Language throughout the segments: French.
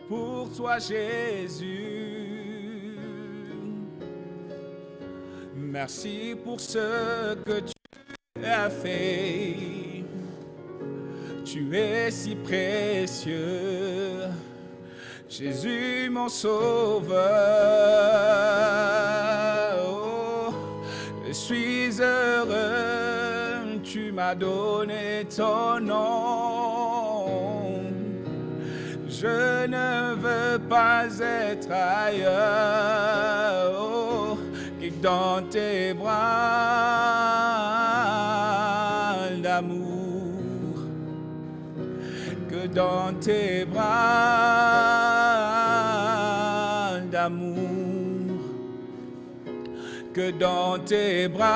pour toi Jésus. Merci pour ce que tu as fait. Tu es si précieux, Jésus mon sauveur. Oh, je suis heureux, tu m'as donné ton nom. Je ne veux pas être ailleurs oh, que dans tes bras d'amour. Que dans tes bras d'amour. Que dans tes bras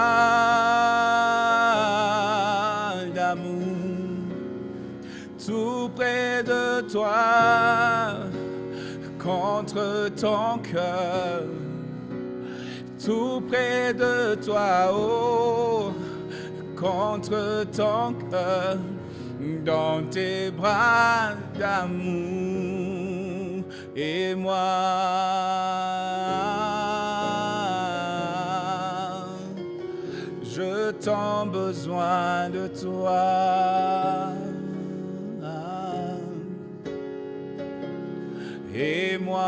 d'amour. Tout près de toi, contre ton cœur, tout près de toi, oh, contre ton cœur, dans tes bras d'amour, et moi, je t'en besoin de toi. Et moi,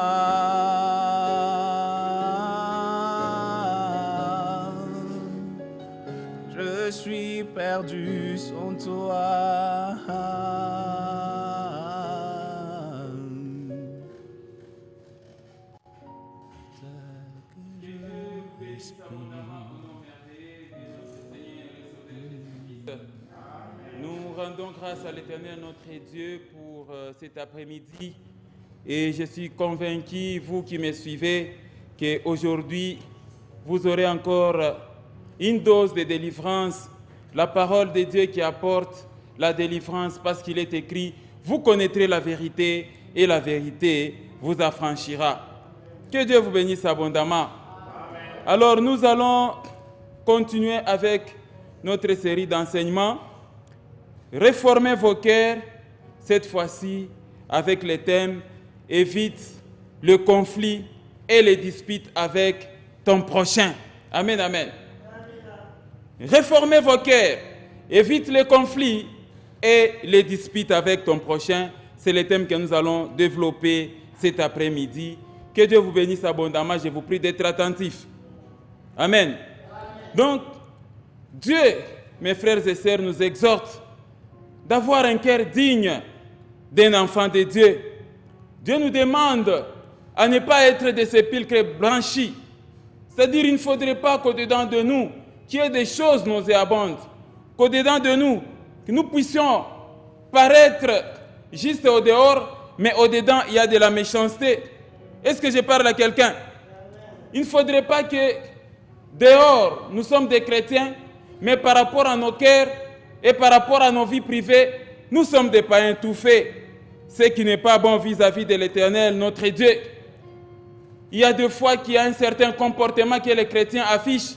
je suis perdu sans toi. Nous rendons grâce à l'Éternel, notre Dieu, pour cet après-midi. Et je suis convaincu, vous qui me suivez, qu'aujourd'hui, vous aurez encore une dose de délivrance, la parole de Dieu qui apporte la délivrance, parce qu'il est écrit, vous connaîtrez la vérité et la vérité vous affranchira. Que Dieu vous bénisse abondamment. Amen. Alors nous allons continuer avec notre série d'enseignements. Réformez vos cœurs, cette fois-ci avec le thème « Évite le conflit et les disputes avec ton prochain ». Amen, amen. Réformez vos cœurs, évite les conflits et les disputes avec ton prochain. C'est le thème que nous allons développer cet après-midi. Que Dieu vous bénisse abondamment. Je vous prie d'être attentifs. Amen. Donc, Dieu, mes frères et sœurs, nous exhorte d'avoir un cœur digne d'un enfant de Dieu. Dieu nous demande à ne pas être des sépulcres blanchis. C'est-à-dire qu'il ne faudrait pas qu'au-dedans de nous, qu'il y ait des choses nauséabondes, qu'au-dedans de nous, que nous puissions paraître juste au dehors, mais au-dedans, il y a de la méchanceté. Est-ce que je parle à quelqu'un? Il ne faudrait pas que dehors, nous sommes des chrétiens, mais par rapport à nos cœurs et par rapport à nos vies privées, nous sommes des païens tout faits. Ce qui n'est pas bon vis-à-vis de l'Éternel, notre Dieu. Il y a des fois qu'il y a un certain comportement que les chrétiens affichent,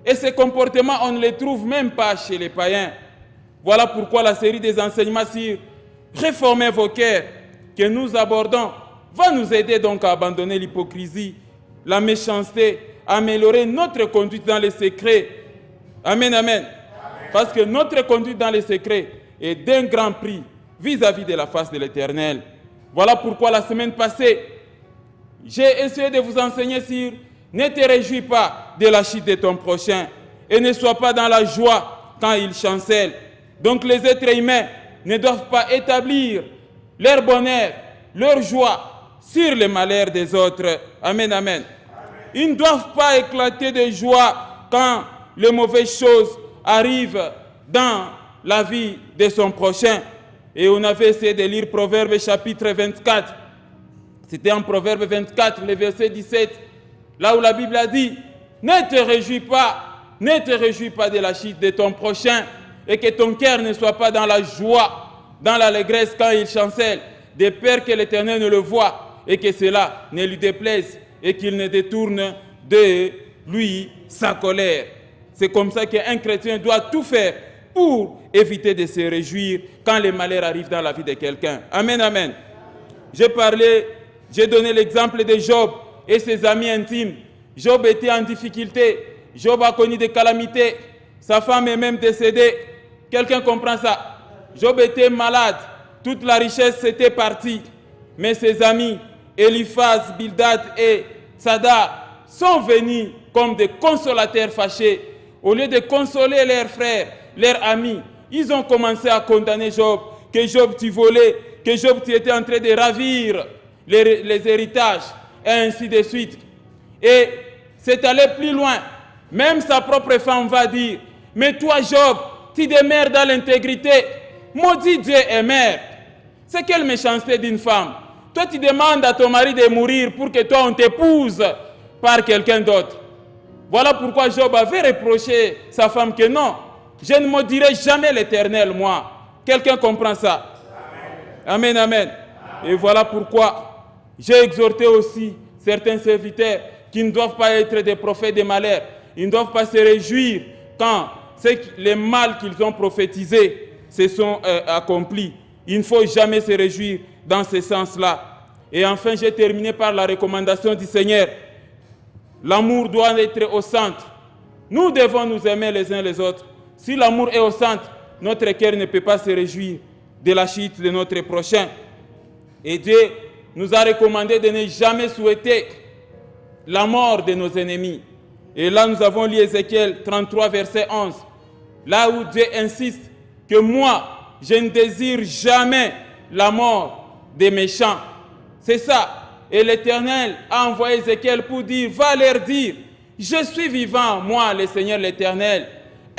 et ces comportements, on ne les trouve même pas chez les païens. Voilà pourquoi la série des enseignements sur réformer vos cœurs que nous abordons va nous aider donc à abandonner l'hypocrisie, la méchanceté, à améliorer notre conduite dans les secrets. Amen, amen. Parce que notre conduite dans les secrets est d'un grand prix vis-à-vis de la face de l'Éternel. Voilà pourquoi la semaine passée, j'ai essayé de vous enseigner sur ne te réjouis pas de la chute de ton prochain et ne sois pas dans la joie quand il chancelle. Donc les êtres humains ne doivent pas établir leur bonheur, leur joie sur les malheurs des autres. Amen, amen. Ils ne doivent pas éclater de joie quand les mauvaises choses arrivent dans la vie de son prochain. Et on avait essayé de lire Proverbe chapitre 24. C'était en Proverbe 24, le verset 17, là où la Bible a dit « Ne te réjouis pas de la chute de ton prochain et que ton cœur ne soit pas dans la joie, dans l'allégresse quand il chancelle, de peur que l'Éternel ne le voie et que cela ne lui déplaise et qu'il ne détourne de lui sa colère. » C'est comme ça qu'un chrétien doit tout faire pour éviter de se réjouir quand les malheurs arrivent dans la vie de quelqu'un. Amen, amen. J'ai donné l'exemple de Job et ses amis intimes. Job était en difficulté. Job a connu des calamités. Sa femme est même décédée. Quelqu'un comprend ça? Job était malade. Toute la richesse était partie. Mais ses amis, Eliphaz, Bildad et Sadar, sont venus comme des consolateurs fâchés. Au lieu de consoler leurs frères, leurs amis, ils ont commencé à condamner Job. Que Job tu volais, que Job tu étais en train de ravir les héritages, et ainsi de suite. Et c'est allé plus loin. Même sa propre femme va dire, mais toi Job, tu demeures dans l'intégrité. Maudit Dieu est mère. C'est quelle méchanceté d'une femme. Toi tu demandes à ton mari de mourir pour que toi on t'épouse par quelqu'un d'autre. Voilà pourquoi Job avait reproché sa femme que non, je ne maudirai jamais l'Éternel, moi. Quelqu'un comprend ça? Amen, amen. Et voilà pourquoi j'ai exhorté aussi certains serviteurs qui ne doivent pas être des prophètes de malheur. Ils ne doivent pas se réjouir quand les mal qu'ils ont prophétisés se sont accomplis. Il ne faut jamais se réjouir dans ce sens-là. Et enfin, j'ai terminé par la recommandation du Seigneur. L'amour doit être au centre. Nous devons nous aimer les uns les autres. Si l'amour est au centre, notre cœur ne peut pas se réjouir de la chute de notre prochain. Et Dieu nous a recommandé de ne jamais souhaiter la mort de nos ennemis. Et là, nous avons lu Ézéchiel 33, verset 11. Là où Dieu insiste que moi, je ne désire jamais la mort des méchants. C'est ça. Et l'Éternel a envoyé Ézéchiel pour dire, va leur dire, je suis vivant, moi, le Seigneur l'Éternel.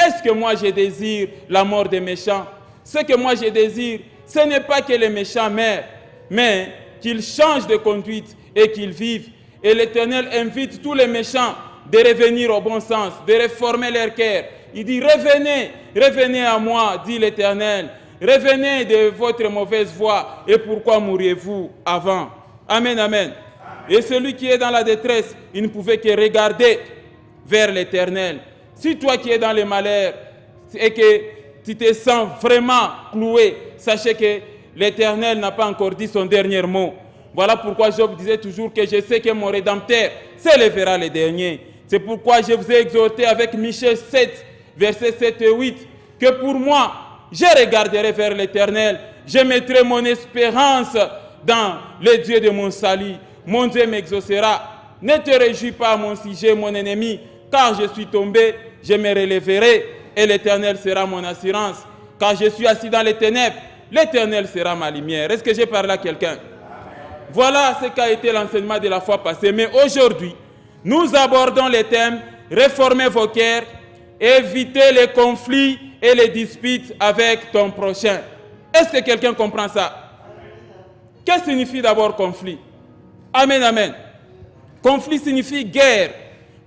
Est-ce que moi, je désire la mort des méchants? Ce que moi, je désire, ce n'est pas que les méchants meurent, mais qu'ils changent de conduite et qu'ils vivent. Et l'Éternel invite tous les méchants de revenir au bon sens, de réformer leur cœur. Il dit, revenez, revenez à moi, dit l'Éternel. Revenez de votre mauvaise voie. Et pourquoi mourriez-vous avant? Amen, amen. Et celui qui est dans la détresse, il ne pouvait que regarder vers l'Éternel. Si toi qui es dans le malheur et que tu te sens vraiment cloué, sachez que l'Éternel n'a pas encore dit son dernier mot. Voilà pourquoi Job disait toujours que je sais que mon Rédempteur s'élèvera le dernier. C'est pourquoi je vous ai exhorté avec Michée 7, versets 7 et 8, que pour moi, je regarderai vers l'Éternel, je mettrai mon espérance dans le Dieu de mon salut. Mon Dieu m'exaucera. Ne te réjouis pas, mon sujet, mon ennemi, car je suis tombé, je me relèverai et l'Éternel sera mon assurance. Car je suis assis dans les ténèbres, l'Éternel sera ma lumière. Est-ce que j'ai parlé à quelqu'un? Voilà ce qu'a été l'enseignement de la fois passée. Mais aujourd'hui, nous abordons le thème « Réformez vos cœurs, évitez les conflits et les disputes avec ton prochain ». Est-ce que quelqu'un comprend ça? Qu'est-ce que signifie d'abord conflit? Amen, amen. Conflit signifie guerre.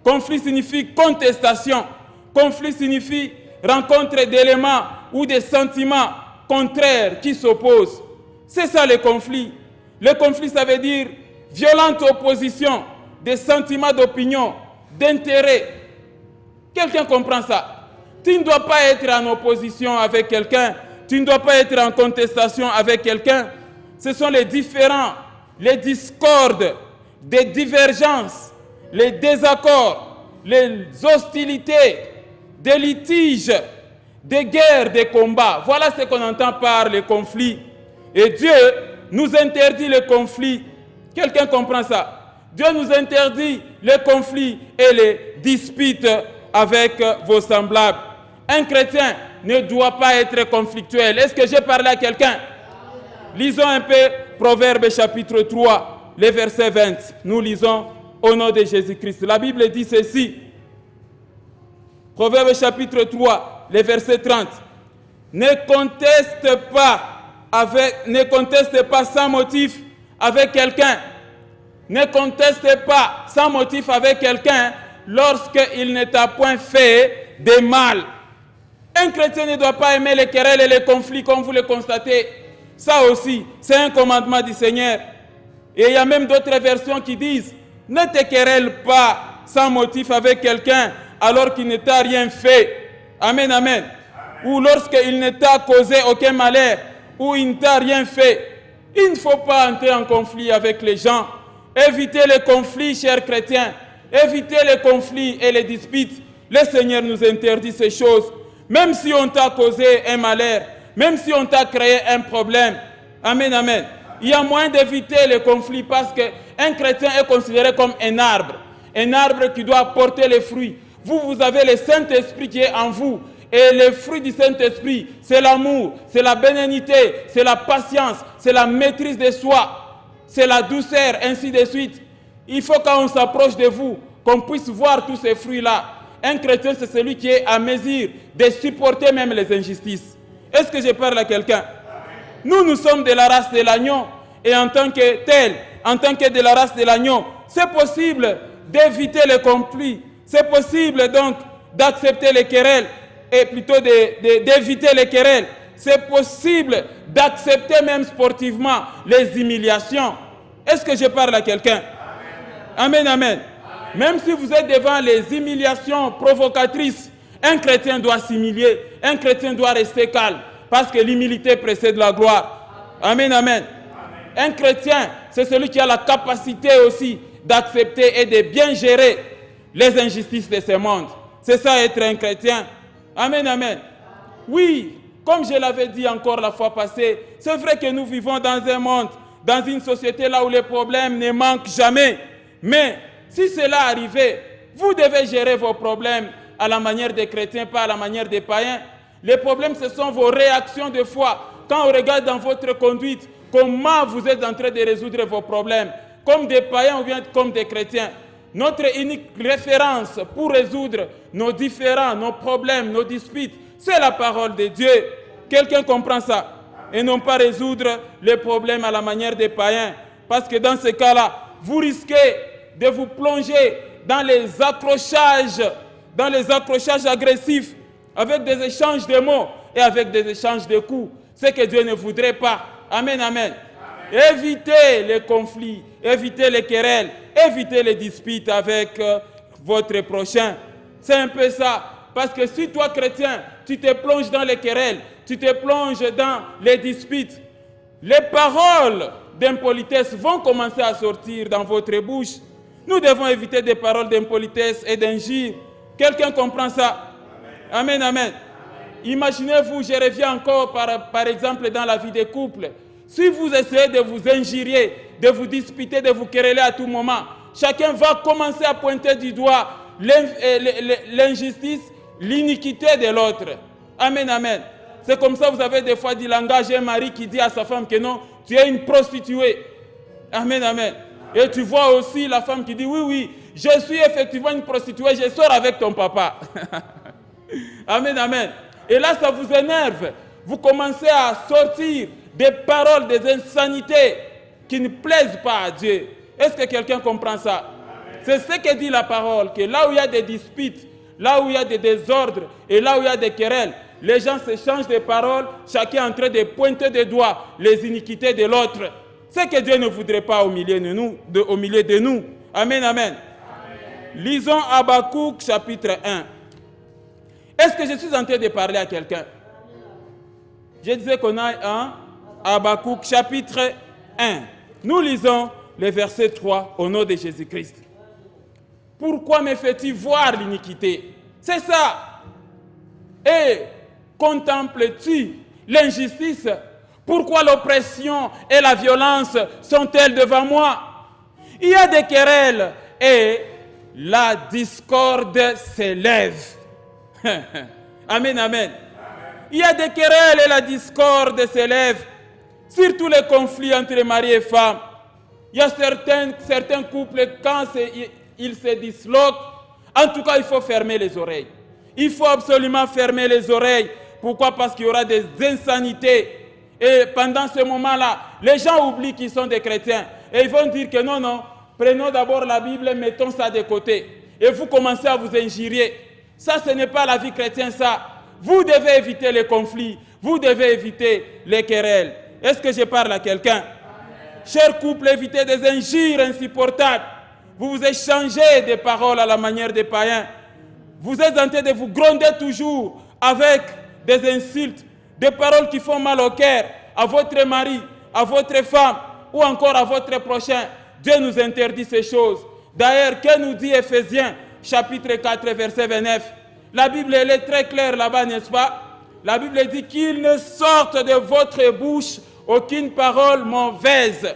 Conflit signifie contestation. Conflit signifie rencontre d'éléments ou des sentiments contraires qui s'opposent. C'est ça le conflit. Le conflit, ça veut dire violente opposition des sentiments d'opinion, d'intérêt. Quelqu'un comprend ça? Tu ne dois pas être en opposition avec quelqu'un. Tu ne dois pas être en contestation avec quelqu'un. Ce sont les différends, les discordes, des divergences, les désaccords, les hostilités, des litiges, des guerres, des combats. Voilà ce qu'on entend par les conflits. Et Dieu nous interdit les conflits. Quelqu'un comprend ça? Dieu nous interdit les conflits et les disputes avec vos semblables. Un chrétien ne doit pas être conflictuel. Est-ce que j'ai parlé à quelqu'un? Lisons un peu Proverbes chapitre 3, le verset 20. Nous lisons au nom de Jésus-Christ. La Bible dit ceci. Proverbes chapitre 3, le verset 30. Ne conteste pas sans motif avec quelqu'un. Ne conteste pas sans motif avec quelqu'un lorsqu'il ne t'a point fait de mal. Un chrétien ne doit pas aimer les querelles et les conflits comme vous le constatez. Ça aussi, c'est un commandement du Seigneur. Et il y a même d'autres versions qui disent, ne te querelle pas sans motif avec quelqu'un alors qu'il ne t'a rien fait. Amen, amen. Ou lorsqu'il ne t'a causé aucun malheur, ou il ne t'a rien fait. Il ne faut pas entrer en conflit avec les gens. Évitez les conflits, chers chrétiens. Évitez les conflits et les disputes. Le Seigneur nous interdit ces choses. Même si on t'a causé un malheur, même si on t'a créé un problème. Amen, amen. Il y a moyen d'éviter les conflits parce qu'un chrétien est considéré comme un arbre. Un arbre qui doit porter les fruits. Vous avez le Saint-Esprit qui est en vous. Et les fruits du Saint-Esprit, c'est l'amour, c'est la bénignité, c'est la patience, c'est la maîtrise de soi, c'est la douceur, ainsi de suite. Il faut quand on s'approche de vous, qu'on puisse voir tous ces fruits-là. Un chrétien, c'est celui qui est à mesure de supporter même les injustices. Est-ce que je parle à quelqu'un? Nous sommes de la race de l'agneau. Et en tant que tel, en tant que de la race de l'agneau, c'est possible d'éviter les conflits. C'est possible donc d'accepter les querelles et plutôt d'éviter les querelles. C'est possible d'accepter même sportivement les humiliations. Est-ce que je parle à quelqu'un? Amen, amen. Même si vous êtes devant les humiliations provocatrices, un chrétien doit s'humilier, un chrétien doit rester calme, parce que l'humilité précède la gloire. Amen, amen. Un chrétien, c'est celui qui a la capacité aussi d'accepter et de bien gérer les injustices de ce monde. C'est ça être un chrétien. Amen, amen. Oui, comme je l'avais dit encore la fois passée, c'est vrai que nous vivons dans un monde, dans une société là où les problèmes ne manquent jamais. Mais si cela arrivait, vous devez gérer vos problèmes à la manière des chrétiens, pas à la manière des païens. Les problèmes, ce sont vos réactions de foi. Quand on regarde dans votre conduite, comment vous êtes en train de résoudre vos problèmes, comme des païens ou bien comme des chrétiens. Notre unique référence pour résoudre nos différends, nos problèmes, nos disputes, c'est la parole de Dieu. Quelqu'un comprend ça? Et non pas résoudre les problèmes à la manière des païens. Parce que dans ce cas-là, vous risquez de vous plonger dans les accrochages agressifs, avec des échanges de mots et avec des échanges de coups. Ce que Dieu ne voudrait pas. Amen, amen. Évitez les conflits, évitez les querelles, évitez les disputes avec votre prochain. C'est un peu ça. Parce que si toi, chrétien, tu te plonges dans les querelles, tu te plonges dans les disputes, les paroles d'impolitesse vont commencer à sortir dans votre bouche. Nous devons éviter des paroles d'impolitesse et d'injure. Quelqu'un comprend ça? Amen, amen. Imaginez-vous, je reviens encore par exemple dans la vie des couples. Si vous essayez de vous injurier, de vous disputer, de vous quereller à tout moment, chacun va commencer à pointer du doigt l'injustice, l'iniquité de l'autre. Amen, amen. C'est comme ça, vous avez des fois du langage, un mari qui dit à sa femme que non, tu es une prostituée. Amen, amen. Et tu vois aussi la femme qui dit, oui, oui, je suis effectivement une prostituée, je sors avec ton papa. Amen, amen. Et là, ça vous énerve. Vous commencez à sortir des paroles, des insanités qui ne plaisent pas à Dieu. Est-ce que quelqu'un comprend ça? C'est ce que dit la parole, que là où il y a des disputes, là où il y a des désordres et là où il y a des querelles, les gens s'échangent des paroles, chacun est en train de pointer des doigts les iniquités de l'autre. C'est que Dieu ne voudrait pas au milieu de nous. Amen, amen. Lisons Habakkuk chapitre 1. Est-ce que je suis en train de parler à quelqu'un? Je disais qu'on a un Habakkuk chapitre 1. Nous lisons le verset 3 au nom de Jésus-Christ. Pourquoi me fais-tu voir l'iniquité? C'est ça. Et contemples-tu l'injustice? Pourquoi l'oppression et la violence sont-elles devant moi? Il y a des querelles et la discorde s'élève. Amen, amen. Il y a des querelles et la discorde s'élève. Surtout les conflits entre mari et femme. Il y a certains couples, quand ils se disloquent, en tout cas, il faut fermer les oreilles. Il faut absolument fermer les oreilles. Pourquoi? Parce qu'il y aura des insanités. Et pendant ce moment-là, les gens oublient qu'ils sont des chrétiens. Et ils vont dire que non, non, prenons d'abord la Bible et mettons ça de côté. Et vous commencez à vous injurier. Ça, ce n'est pas la vie chrétienne, ça. Vous devez éviter les conflits. Vous devez éviter les querelles. Est-ce que je parle à quelqu'un? Chers couples, évitez des injures insupportables. Vous vous échangez des paroles à la manière des païens. Vous êtes en train de vous gronder toujours avec des insultes, des paroles qui font mal au cœur, à votre mari, à votre femme ou encore à votre prochain. Dieu nous interdit ces choses. D'ailleurs, que nous dit Éphésiens, chapitre 4, verset 29? La Bible, elle est très claire là-bas, n'est-ce pas? La Bible dit qu'il ne sorte de votre bouche aucune parole mauvaise.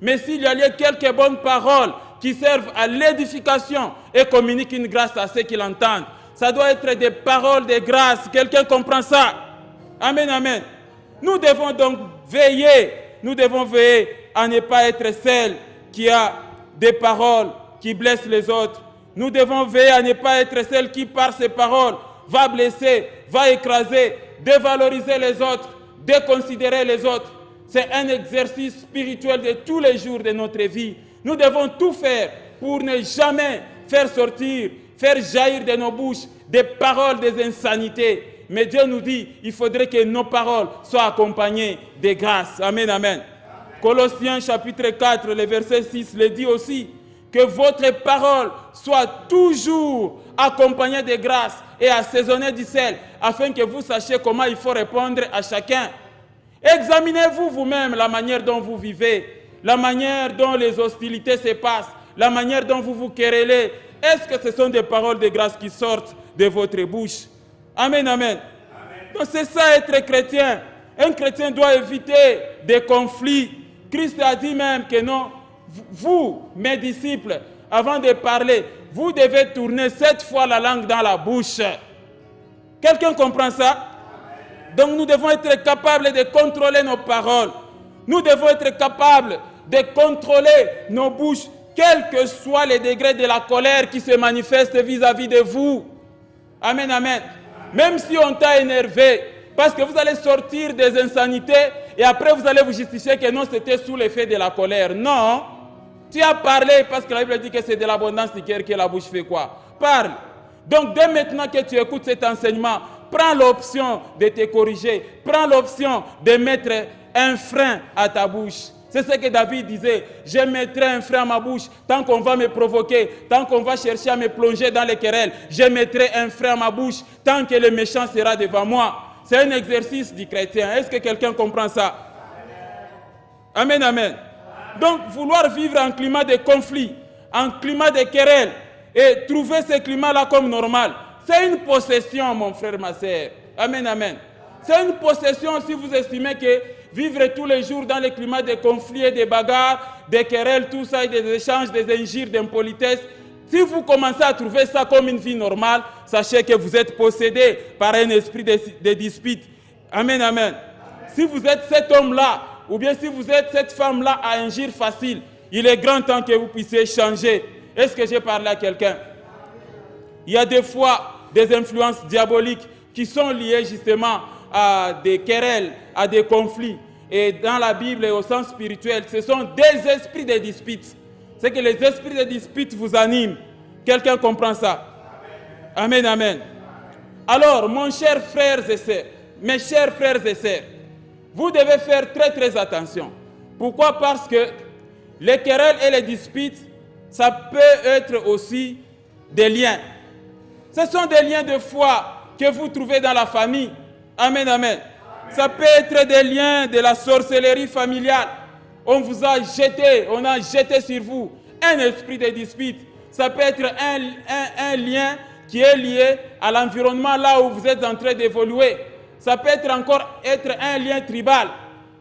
Mais s'il y a quelques bonnes paroles qui servent à l'édification et communiquent une grâce à ceux qui l'entendent, ça doit être des paroles de grâce. Quelqu'un comprend ça? Amen, amen. Nous devons donc veiller à ne pas être celle qui a des paroles qui blessent les autres. Nous devons veiller à ne pas être celle qui, par ses paroles, va blesser, va écraser, dévaloriser les autres, déconsidérer les autres. C'est un exercice spirituel de tous les jours de notre vie. Nous devons tout faire pour ne jamais faire jaillir de nos bouches des paroles des insanités. Mais Dieu nous dit, il faudrait que nos paroles soient accompagnées de grâce. Amen, amen. Colossiens chapitre 4, le verset 6 le dit aussi, que votre parole soit toujours accompagnée de grâce et assaisonnée du sel, afin que vous sachiez comment il faut répondre à chacun. Examinez-vous vous-même la manière dont vous vivez, la manière dont les hostilités se passent, la manière dont vous vous querellez. Est-ce que ce sont des paroles de grâce qui sortent de votre bouche? Amen, amen. Donc c'est ça être chrétien. Un chrétien doit éviter des conflits. Christ a dit même que non, vous, mes disciples, avant de parler, vous devez tourner 7 fois la langue dans la bouche. Quelqu'un comprend ça? Donc nous devons être capables de contrôler nos paroles. Nous devons être capables de contrôler nos bouches, quel que soit le degré de la colère qui se manifeste vis-à-vis de vous. Amen, amen. Même si on t'a énervé, parce que vous allez sortir des insanités et après vous allez vous justifier que non, c'était sous l'effet de la colère. Non, tu as parlé parce que la Bible dit que c'est de l'abondance du cœur que la bouche fait quoi? Parle. Donc dès maintenant que tu écoutes cet enseignement, prends l'option de te corriger, prends l'option de mettre un frein à ta bouche. C'est ce que David disait, je mettrai un frein à ma bouche tant qu'on va me provoquer, tant qu'on va chercher à me plonger dans les querelles, je mettrai un frein à ma bouche tant que le méchant sera devant moi. C'est un exercice du chrétien. Est-ce que quelqu'un comprend ça? Amen, amen. Donc, vouloir vivre en climat de conflit, en climat de querelle, et trouver ce climat-là comme normal, c'est une possession, mon frère, ma sœur. Amen, amen. C'est une possession si vous estimez que vivre tous les jours dans le climat de conflits et de bagarres, des querelles, tout ça, et des échanges, des injures, d'impolitesse, si vous commencez à trouver ça comme une vie normale, sachez que vous êtes possédé par un esprit de dispute. Amen, amen. Si vous êtes cet homme-là, ou bien si vous êtes cette femme-là à injure facile, il est grand temps que vous puissiez changer. Est-ce que j'ai parlé à quelqu'un? Il y a des fois des influences diaboliques qui sont liées justement à des querelles, à des conflits. Et dans la Bible et au sens spirituel, ce sont des esprits de dispute. C'est que les esprits de dispute vous animent. Quelqu'un comprend ça? Amen, amen. Alors, mon cher frères et sœurs, mes chers frères et sœurs, vous devez faire très très attention. Pourquoi? Parce que les querelles et les disputes, ça peut être aussi des liens. Ce sont des liens de foi que vous trouvez dans la famille. Amen, amen. Ça peut être des liens de la sorcellerie familiale. On vous a jeté, on a jeté sur vous un esprit de dispute. Ça peut être un lien qui est lié à l'environnement là où vous êtes en train d'évoluer. Ça peut être encore un lien tribal.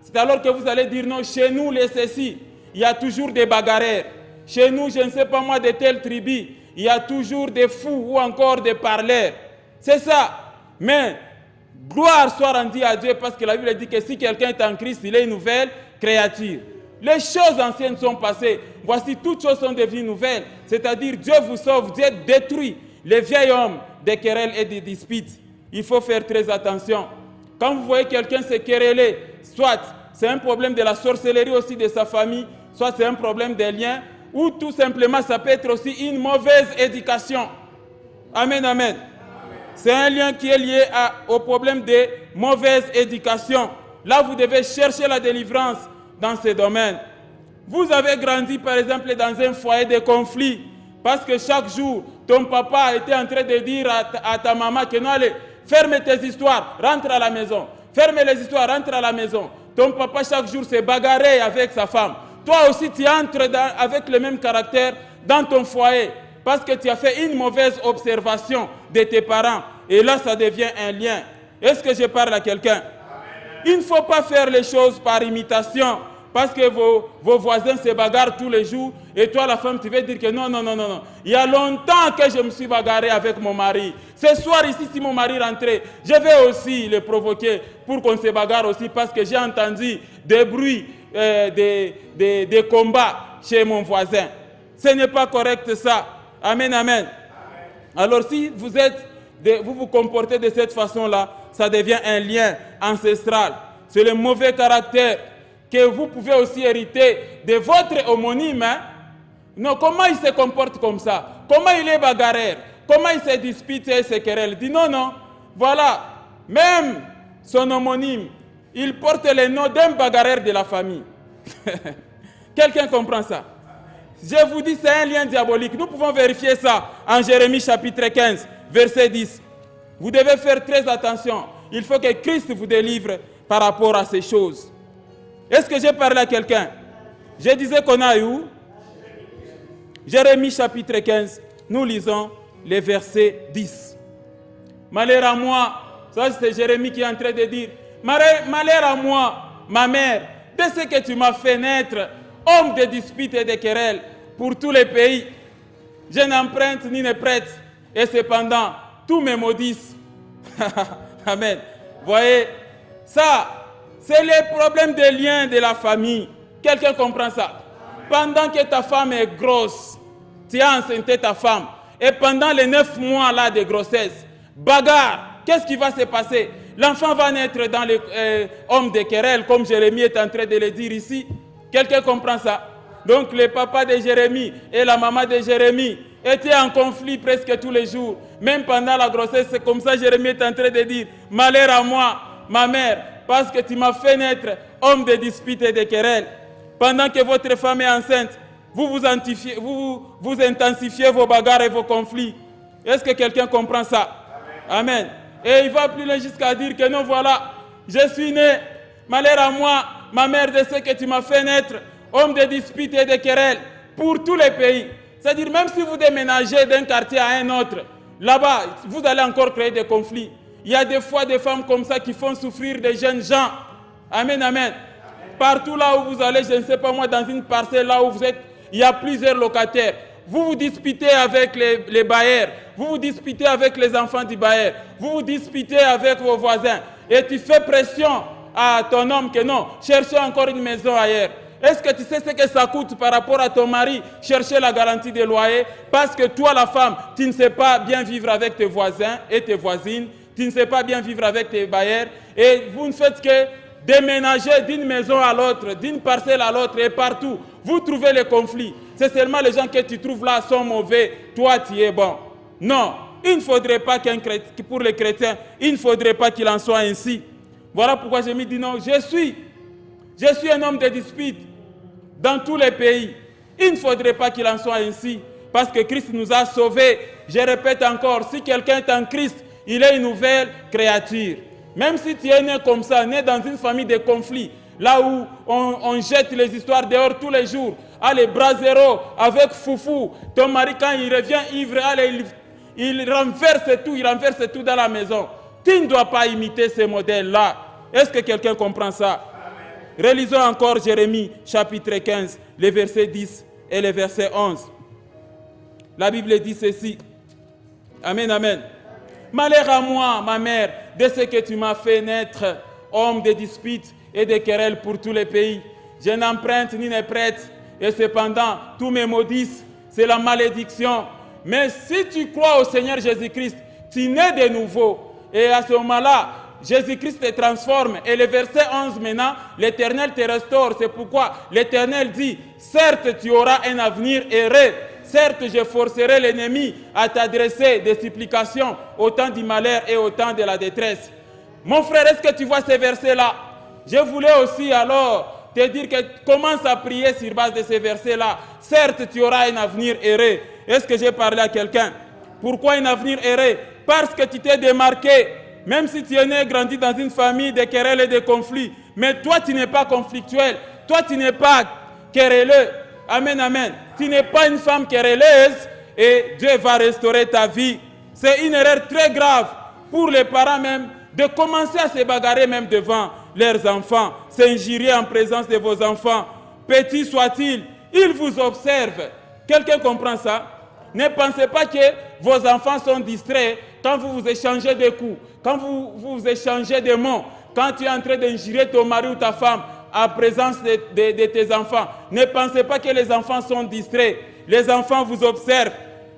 C'est alors que vous allez dire non, chez nous les ceci, il y a toujours des bagarreurs. Chez nous, je ne sais pas moi, de telle tribu, il y a toujours des fous ou encore des parleurs. C'est ça. Mais gloire soit rendue à Dieu parce que la Bible dit que si quelqu'un est en Christ, il est une nouvelle créature. Les choses anciennes sont passées. Voici, toutes choses sont devenues nouvelles. C'est-à-dire, Dieu vous sauve, Dieu détruit les vieils hommes des querelles et des disputes. Il faut faire très attention. Quand vous voyez quelqu'un se quereller, soit c'est un problème de la sorcellerie aussi de sa famille, soit c'est un problème des liens, ou tout simplement ça peut être aussi une mauvaise éducation. Amen, amen. C'est un lien qui est lié au problème de mauvaise éducation. Là, vous devez chercher la délivrance dans ces domaines. Vous avez grandi, par exemple, dans un foyer de conflit, parce que chaque jour, ton papa était en train de dire à ta maman que non, allez, ferme tes histoires, rentre à la maison. Ferme les histoires, rentre à la maison. Ton papa chaque jour s'est bagarré avec sa femme. Toi aussi tu entres avec le même caractère dans ton foyer parce que tu as fait une mauvaise observation de tes parents. Et là ça devient un lien. Est-ce que je parle à quelqu'un? Il ne faut pas faire les choses par imitation. Parce que vos voisins se bagarrent tous les jours et toi la femme tu veux dire que non. Il y a longtemps que je me suis bagarré avec mon mari. Ce soir ici si mon mari rentrait, je vais aussi le provoquer pour qu'on se bagarre aussi parce que j'ai entendu des bruits, des combats chez mon voisin. Ce n'est pas correct ça. Amen, amen. Alors si vous vous comportez de cette façon-là, ça devient un lien ancestral. C'est le mauvais caractère que vous pouvez aussi hériter de votre homonyme. Hein? Non, comment il se comporte comme ça? Comment il est bagarreur? Comment il se dispute et se querelle? Dit non. Voilà. Même son homonyme, il porte le nom d'un bagarreur de la famille. Quelqu'un comprend ça? Je vous dis, c'est un lien diabolique. Nous pouvons vérifier ça en Jérémie chapitre 15, verset 10. Vous devez faire très attention. Il faut que Christ vous délivre par rapport à ces choses. Est-ce que j'ai parlé à quelqu'un? Je disais qu'on a eu Jérémie chapitre 15, nous lisons les versets 10. Malheur à moi, ça c'est Jérémie qui est en train de dire, malheur à moi, ma mère, de ce que tu m'as fait naître, homme de disputes et de querelles pour tous les pays. Je n'emprunte ni ne prête, et cependant, tous me maudissent. Amen. Voyez, ça, c'est le problème des liens de la famille. Quelqu'un comprend ça? Pendant que ta femme est grosse, tu as enceinté ta femme, et pendant les 9 mois là de grossesse, bagarre, qu'est-ce qui va se passer? L'enfant va naître dans les hommes de querelle, comme Jérémie est en train de le dire ici. Quelqu'un comprend ça? Donc le papa de Jérémie et la maman de Jérémie étaient en conflit presque tous les jours. Même pendant la grossesse, c'est comme ça Jérémie est en train de dire, malheur à moi, ma mère, parce que tu m'as fait naître homme de disputes et de querelles. Pendant que votre femme est enceinte, vous intensifiez vos bagarres et vos conflits. Est-ce que quelqu'un comprend ça? Amen. Et il va plus loin jusqu'à dire que non, voilà, je suis né, malheur à moi, ma mère, de ce que tu m'as fait naître, homme de disputes et de querelles, pour tous les pays. C'est-à-dire, même si vous déménagez d'un quartier à un autre, là-bas, vous allez encore créer des conflits. Il y a des fois des femmes comme ça qui font souffrir des jeunes gens. Amen, amen. Partout là où vous allez, je ne sais pas moi, dans une parcelle là où vous êtes, il y a plusieurs locataires. Vous vous disputez avec les bailleurs. Vous vous disputez avec les enfants du bailleur. Vous vous disputez avec vos voisins. Et tu fais pression à ton homme que non, cherchez encore une maison ailleurs. Est-ce que tu sais ce que ça coûte par rapport à ton mari, chercher la garantie des loyers? Parce que toi, la femme, tu ne sais pas bien vivre avec tes voisins et tes voisines. Tu ne sais pas bien vivre avec tes bailleurs. Et vous ne faites que déménager d'une maison à l'autre, d'une parcelle à l'autre et partout. Vous trouvez les conflits. C'est seulement les gens que tu trouves là sont mauvais. Toi, tu es bon. Non, il ne faudrait pas pour les chrétiens, il ne faudrait pas qu'il en soit ainsi. Voilà pourquoi je me dis non, je suis un homme de dispute dans tous les pays. Il ne faudrait pas qu'il en soit ainsi, parce que Christ nous a sauvés. Je répète encore, si quelqu'un est en Christ, il est une nouvelle créature. Même si tu es né comme ça, né dans une famille de conflits, là où on jette les histoires dehors tous les jours, allez, bras zéro, avec foufou, ton mari quand il revient ivre, allez, il renverse tout dans la maison. Tu ne dois pas imiter ces modèles-là. Est-ce que quelqu'un comprend ça? Amen. Relisons encore Jérémie chapitre 15, les versets 10 et les versets 11. La Bible dit ceci. Amen, amen. Malheur à moi, ma mère, de ce que tu m'as fait naître, homme de disputes et de querelles pour tous les pays. Je n'emprunte ni ne prête, et cependant, tous me maudissent. C'est la malédiction. Mais si tu crois au Seigneur Jésus-Christ, tu nais de nouveau. Et à ce moment-là, Jésus-Christ te transforme. Et le verset 11 maintenant, l'Éternel te restaure. C'est pourquoi l'Éternel dit, certes tu auras un avenir heureux. Certes je forcerai l'ennemi à t'adresser des supplications au temps du malheur et au temps de la détresse. Mon frère, est-ce que tu vois ces versets-là? Je voulais aussi alors te dire que commence à prier sur base de ces versets-là. Certes tu auras un avenir heureux. Est-ce que j'ai parlé à quelqu'un? Pourquoi un avenir heureux? Parce que tu t'es démarqué. Même si tu es né et grandi dans une famille de querelles et de conflits, Mais toi, tu n'es pas conflictuel. Toi, tu n'es pas querelleux. Amen, amen. Tu n'es pas une femme querelleuse et Dieu va restaurer ta vie. C'est une erreur très grave pour les parents même de commencer à se bagarrer même devant leurs enfants, s'injurier en présence de vos enfants. Petits soient-ils, ils vous observent. Quelqu'un comprend ça? Ne pensez pas que vos enfants sont distraits quand vous vous échangez des coups, quand vous échangez des mots, quand tu es en train d'injurer ton mari ou ta femme en présence de tes enfants. Ne pensez pas que les enfants sont distraits. Les enfants vous observent.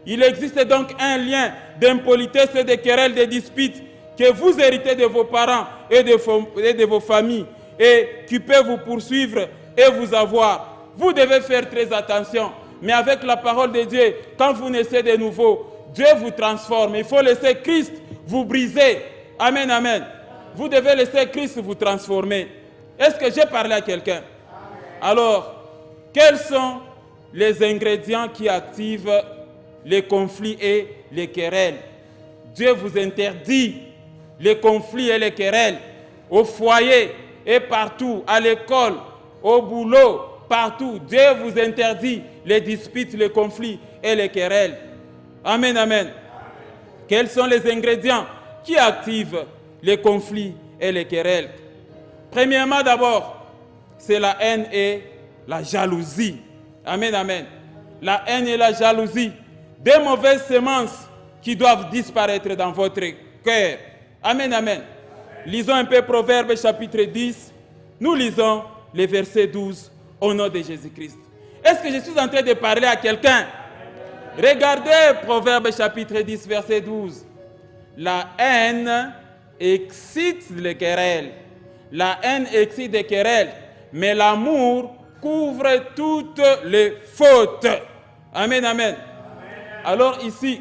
Il existe donc un lien d'impolitesse et de querelles, de disputes que vous héritez de vos parents et de vos familles et qui peut vous poursuivre et vous avoir. Vous devez faire très attention. Mais avec la parole de Dieu, quand vous naissez de nouveau, Dieu vous transforme. Il faut laisser Christ vous briser. Amen, amen. Vous devez laisser Christ vous transformer. Est-ce que j'ai parlé à quelqu'un? Alors, quels sont les ingrédients qui activent les conflits et les querelles? Dieu vous interdit les conflits et les querelles au foyer et partout, à l'école, au boulot, partout. Dieu vous interdit les disputes, les conflits et les querelles. Amen, amen. Quels sont les ingrédients qui activent les conflits et les querelles? Premièrement, d'abord, c'est la haine et la jalousie. Amen, amen. La haine et la jalousie, des mauvaises semences qui doivent disparaître dans votre cœur. Amen, amen. Lisons un peu Proverbes chapitre 10. Nous lisons les versets 12 au nom de Jésus-Christ. Est-ce que je suis en train de parler à quelqu'un? Regardez Proverbes chapitre 10, verset 12. La haine excite les querelles. La haine excite les querelles, mais l'amour couvre toutes les fautes. Amen, amen. Alors ici,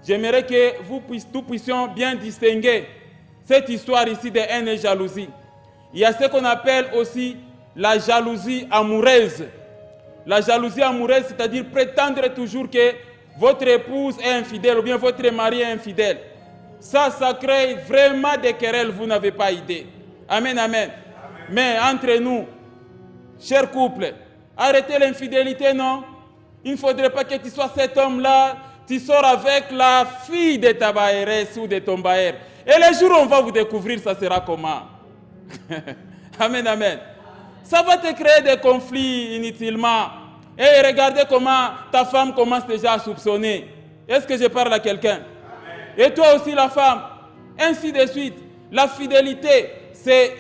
j'aimerais que nous puissions bien distinguer cette histoire ici de haine et jalousie. Il y a ce qu'on appelle aussi la jalousie amoureuse. La jalousie amoureuse, c'est-à-dire prétendre toujours que votre épouse est infidèle ou bien votre mari est infidèle. Ça crée vraiment des querelles, vous n'avez pas idée. Amen, amen. Mais entre nous, chers couples, arrêtez l'infidélité, non? Il ne faudrait pas que tu sois cet homme-là, tu sors avec la fille de ta bailleresse ou de ton bailleur. Et le jour où on va vous découvrir, ça sera comment? Amen, amen. Ça va te créer des conflits inutilement. Et regardez comment ta femme commence déjà à soupçonner. Est-ce que je parle à quelqu'un? Et toi aussi la femme. Ainsi de suite. La fidélité, c'est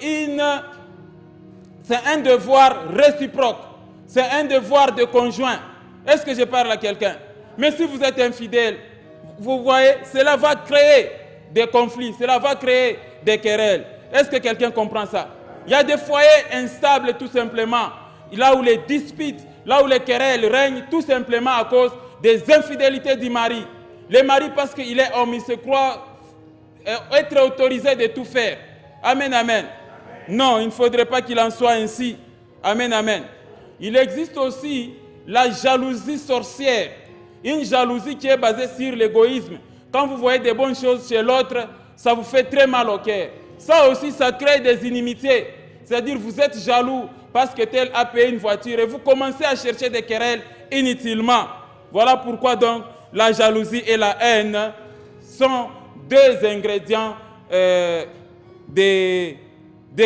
un devoir réciproque. C'est un devoir de conjoint. Est-ce que je parle à quelqu'un? Mais si vous êtes infidèle, vous voyez, cela va créer des conflits, cela va créer des querelles. Est-ce que quelqu'un comprend ça? Il y a des foyers instables tout simplement, là où les disputes, là où les querelles règnent tout simplement à cause des infidélités du mari. Le mari, parce qu'il est homme, il se croit être autorisé de tout faire. Amen, amen. Non, il ne faudrait pas qu'il en soit ainsi. Amen, amen. Il existe aussi la jalousie sorcière. Une jalousie qui est basée sur l'égoïsme. Quand vous voyez des bonnes choses chez l'autre, ça vous fait très mal au cœur. Ça aussi, ça crée des inimitiés. C'est-à-dire, vous êtes jaloux parce que tel a payé une voiture et vous commencez à chercher des querelles inutilement. Voilà pourquoi donc la jalousie et la haine sont deux ingrédients des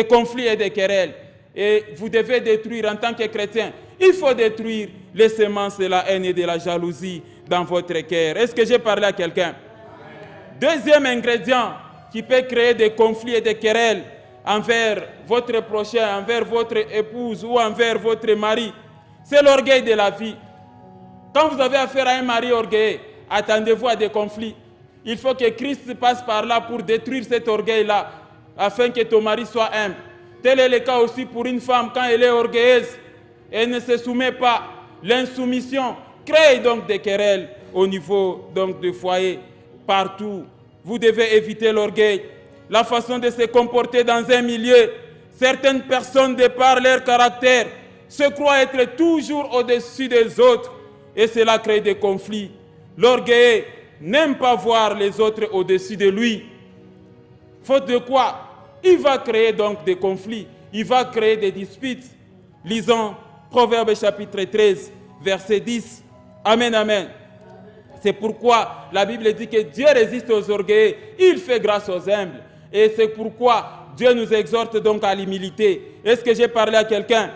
conflits et des querelles. Et vous devez détruire en tant que chrétien. Il faut détruire les semences de la haine et de la jalousie dans votre cœur. Est-ce que j'ai parlé à quelqu'un? Deuxième ingrédient qui peut créer des conflits et des querelles envers votre prochain, envers votre épouse ou envers votre mari, c'est l'orgueil de la vie. Quand vous avez affaire à un mari orgueilleux, attendez-vous à des conflits. Il faut que Christ passe par là pour détruire cet orgueil-là, afin que ton mari soit humble. Tel est le cas aussi pour une femme quand elle est orgueilleuse. Elle ne se soumet pas. L'insoumission crée donc des querelles au niveau donc du foyer, partout. Vous devez éviter l'orgueil. La façon de se comporter dans un milieu. Certaines personnes, de par leur caractère, se croient être toujours au-dessus des autres. Et cela crée des conflits. L'orgueil n'aime pas voir les autres au-dessus de lui. Faute de quoi, il va créer donc des conflits. il va créer des disputes. Lisons Proverbes chapitre 13, verset 10. Amen, amen. C'est pourquoi la Bible dit que Dieu résiste aux orgueilleux, il fait grâce aux humbles. Et c'est pourquoi Dieu nous exhorte donc à l'humilité. Est-ce que j'ai parlé à quelqu'un?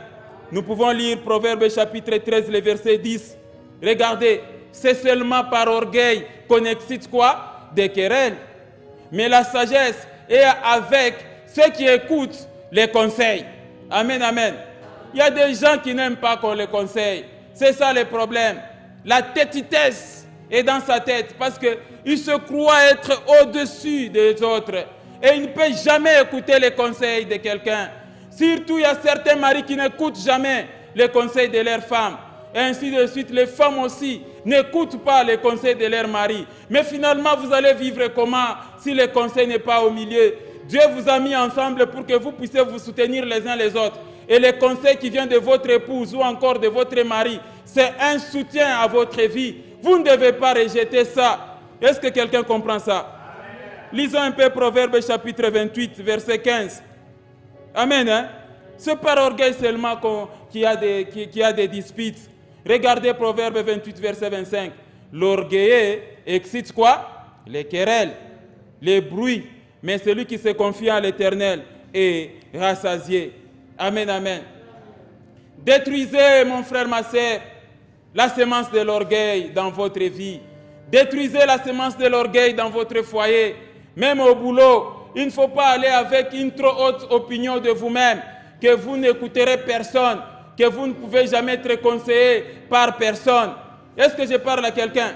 Nous pouvons lire Proverbes chapitre 13, le verset 10. Regardez, c'est seulement par orgueil qu'on excite quoi? Des querelles. Mais la sagesse est avec ceux qui écoutent les conseils. Amen, amen. Il y a des gens qui n'aiment pas qu'on les conseille. C'est ça le problème. La têtitesse est dans sa tête parce qu'il se croit être au-dessus des autres. Et il ne peut jamais écouter les conseils de quelqu'un. Surtout, il y a certains maris qui n'écoutent jamais les conseils de leurs femmes. Et ainsi de suite, les femmes aussi n'écoutent pas les conseils de leur mari. Mais finalement, vous allez vivre comment si le conseil n'est pas au milieu? Dieu vous a mis ensemble pour que vous puissiez vous soutenir les uns les autres. Et les conseils qui viennent de votre épouse ou encore de votre mari, c'est un soutien à votre vie. Vous ne devez pas rejeter ça. Est-ce que quelqu'un comprend ça? Amen. Lisons un peu Proverbes chapitre 28, verset 15. Amen. Hein? C'est par orgueil seulement qu'il y a des disputes. Regardez Proverbes 28, verset 25. L'orgueilleux excite quoi? Les querelles, les bruits. Mais celui qui se confie à l'Éternel est rassasié. Amen, amen. Détruisez, mon frère, ma sœur, la semence de l'orgueil dans votre vie. Détruisez la semence de l'orgueil dans votre foyer. Même au boulot, il ne faut pas aller avec une trop haute opinion de vous-même, que vous n'écouterez personne, que vous ne pouvez jamais être conseillé par personne. Est-ce que je parle à quelqu'un?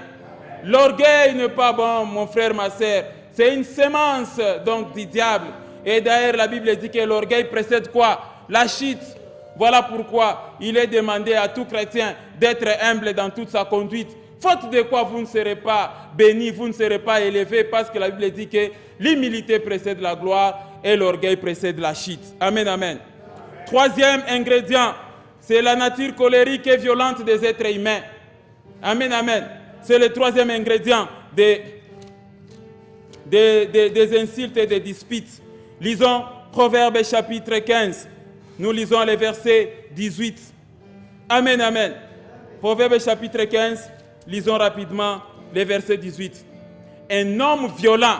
L'orgueil n'est pas bon, mon frère, ma sœur. C'est une semence donc du diable. Et d'ailleurs, la Bible dit que l'orgueil précède quoi? La chute. Voilà pourquoi il est demandé à tout chrétien d'être humble dans toute sa conduite. Faute de quoi vous ne serez pas béni, vous ne serez pas élevé, parce que la Bible dit que l'humilité précède la gloire et l'orgueil précède la chute. Amen, amen. Troisième ingrédient, c'est la nature colérique et violente des êtres humains. Amen, amen. C'est le troisième ingrédient des insultes et des disputes. Lisons Proverbes chapitre 15. Nous lisons les versets 18. Amen, amen. Proverbes chapitre 15, lisons rapidement les versets 18. Un homme violent,